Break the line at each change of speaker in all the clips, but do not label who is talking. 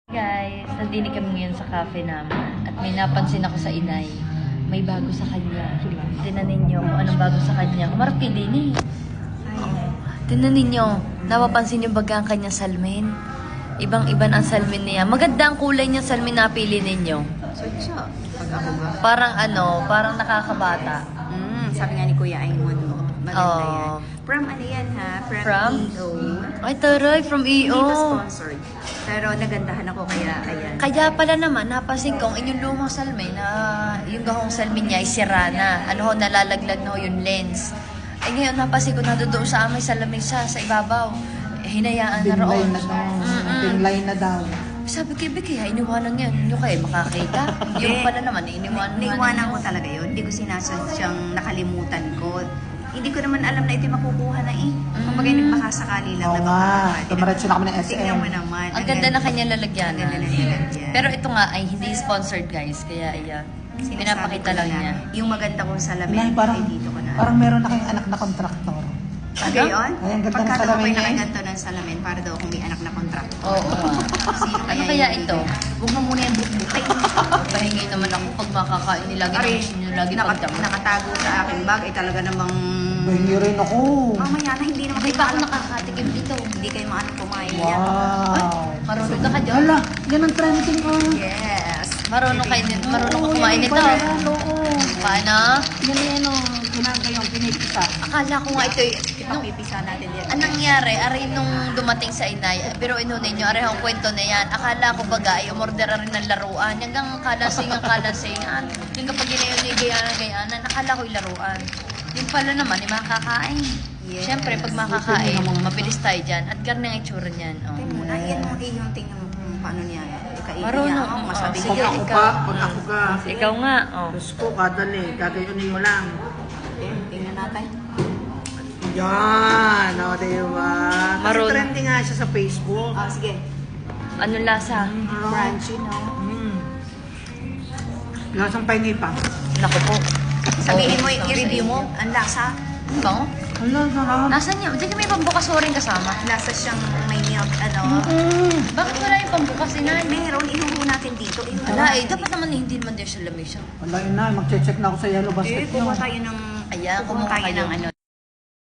Guys, nandini kami ngayon sa cafe namin at may napansin ako sa inay. May bago sa kanya. Tinan ninyo kung anong bago sa kanya. Umarap kayo din eh. Tinan ninyo, napapansin yung baga ang kanyang salmin. Ibang-iban ang salmin niya. Maganda ang kulay niya salmin na pili ninyo.
Sutsa. Pag ako ba?
Parang nakakabata.
Sabi nga ni Kuya Aimon mo. Maganda
Oh.
yan. From ano yan ha?
From?
EO.
Ay, taray, from
Hindi
EO.
pa sponsored. Pero nagandahan ako kaya ayan.
Kaya pala naman, napansin ko, ang inyong lumang salmin na yung gahong salmin niya ay sira na. Ano ho, nalalaglag na ho yung lens. Ay ngayon, napansin ko, nadoon sa amay salamin sa ibabaw. Hinayaan na
Pinlay
roon.
na daw. Pinlay na daw.
Sabi ko, Biki, iniwanan yan. Yung kayo makakita. Yung pala naman,
Naiwanan ko talaga yun. Hindi ko sinasadyang nakalimutan ko. Hindi ko naman alam na ito makukuha na eh. Kumbaga nagmakasakali lang
Oo
na
nga.
baka.
Tumaretso na kami ng SM.
Tingnan mo naman.
Ang ganda na kanyang lalagyan.
Ang ganda na nilagyan.
Pero ito nga ay hindi sponsored guys. Kaya ayan. Pinapakita lang niya.
Yung maganda kong salamin,
Nay, parang,
ay dito ko na.
parang meron na kayong anak na kontraktor.
Gayon?
Ay, ang ganda ng
Pagka daw
salamin
ako'y
niya eh.
nakaganto ng salamin, para daw akong may anak na kontrakto.
Oo.
Sino
Ano kaya
yung
ito?
bibigyan? Huwag mo muna yung bukbukin.
Pahingi naman ako pag makakain nila.
Ari,
Lagi pagdamo.
nakatago sa aking bag, ay talaga namang...
Bahingi rin ako.
Mamaya na, hindi naman
Hindi
kayo
pa ako
maano-
nakakatikim dito.
Hindi kayo maano kumain yan.
Wow.
Marunong ka dyan.
Hala, yan ang trending ko.
Yes.
Marunong kayo din. Marunong ka kumain nito.
Oo.
Paano?
Yan yan o. Kinagayong pinipisa.
Akala ko nga ito. Nung,
Ipapipisa natin yan.
anong nangyari? Aray nung dumating sa inay. Pero inunin nyo. Aray ang kwento na yan. Akala ko baga ay umorder rin ng laruan. Hanggang kalasingan. Yung kapag ginayon ni gayanan. Akala ko yung laruan. Yung pala naman, yung makakain.
Yes.
Siyempre, pag makakain, mabilis tayo dyan. At garne ang itsura niyan. Oh.
Tingnan mo na, yan mo eh, yung tingnan mo kung paano niya. Ikainin
Marunong.
niya. Oh, masabi
Oh,
sige.
sige.
Pag ako
ikaw.
ka, pag ako ka.
Ikaw nga. Oh.
Diyos ko, kadali. Gagayunin mo lang.
Tingnan natin.
Yan, o, diba? Kasi
Marunong.
trending nga siya sa Facebook.
Ah, sige.
Anong lasa?
Crunchy, no?
Lasang pahingi pa.
Naku po.
Sabihin mo,
Oh,
i-review mo, ang lasa.
Bango?
Hala, sarap.
Nasaan niya? Hindi may pambukas o rin kasama.
Lasa siyang may milk, ano.
Bakit wala yung pambukas ni Nay?
Meron, ihuhu natin dito.
Wala eh. Dapat naman hindi naman din siya lamisa.
Wala yun na. Magche-check na ako sa yellow basket niyo.
Kumuha tayo ng...
Ayan,
kumuha
kumuha
tayo
kayo.
ng ano.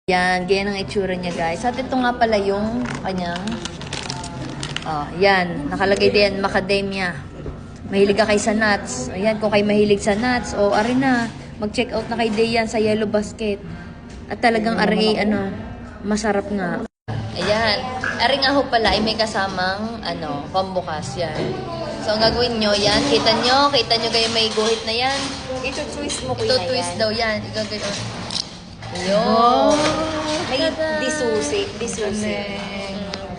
Yan, ganyan ang itsura niya guys. At ito nga pala yung kanyang... Oh, yan. Nakalagay din, macadamia. Mahilig ka kay sa nuts. Ayan, kung kayo mahilig sa nuts, o ari na. Mag-check out na kay Dayan sa yellow basket. At talagang ari, ano, masarap nga. Ayan. Ari nga ho pala ay may kasamang, ano, pambukas yan. So, ang gagawin nyo, yan. Kita nyo kayo may guhit na yan.
Ito twist mo,
Ito twist daw yan. Igagawin. Ayun.
May disusi.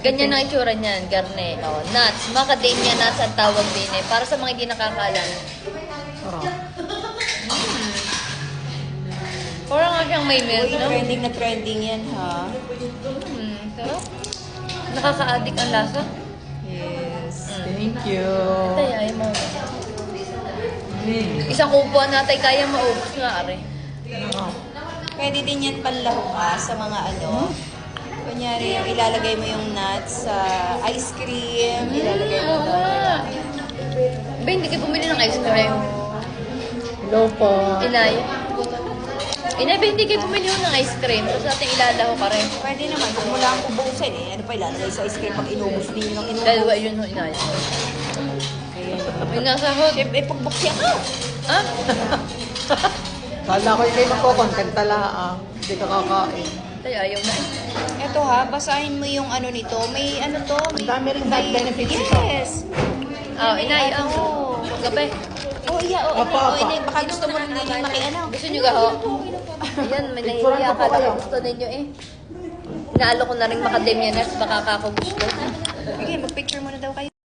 Ganyan ang itsura niyan, garne. Oh, nuts. Macadamia nuts ang tawag din eh. Para sa mga hindi nakakalan. Parang nga siyang may milk, no?
Trending na trending yan, ha?
Sarap. Nakaka-addict ang lasa.
Yes.
Thank you.
Tay, ayaw mo. Isang upuan natin kaya maubos na, are.
Pwede din yan panlahok sa mga ano. Kunyari, ilalagay mo yung nuts sa ice cream. Ilalagay mo
Oo
doon.
nga. Ba, hindi kayo bumili ng ice cream?
Hello po.
Inay. Inay, ba hindi kayo bumili ng ice cream? So, sa ating ilalaho ka rin.
Pwede naman, kung wala akong ubusin eh. Ano pa ilalagay sa ice cream pag inubos ninyo ng inubos?
Dalawa yun ho, inay. Yung nasa hod.
Siyempre, pagbuksi ako.
Ha?
Kala ko yung magko-content tala. Hindi ka kakain.
Tay, ayaw na eh.
Eto ha, basahin mo yung ano nito. May ano to?
Ang dami ring health benefits ito.
Yes.
Oh, inay,
Ano?
gabi.
Oh, yeah. Oh,
Apa, apa.
inay, baka gusto mo rin din makiano.
Gusto nyo gaho? Ayan, may nahihiya ka lang. Gusto ninyo eh. Inaalo ko na rin macadamia nuts, baka kako gusto.
Sige, mag-picture muna daw kayo.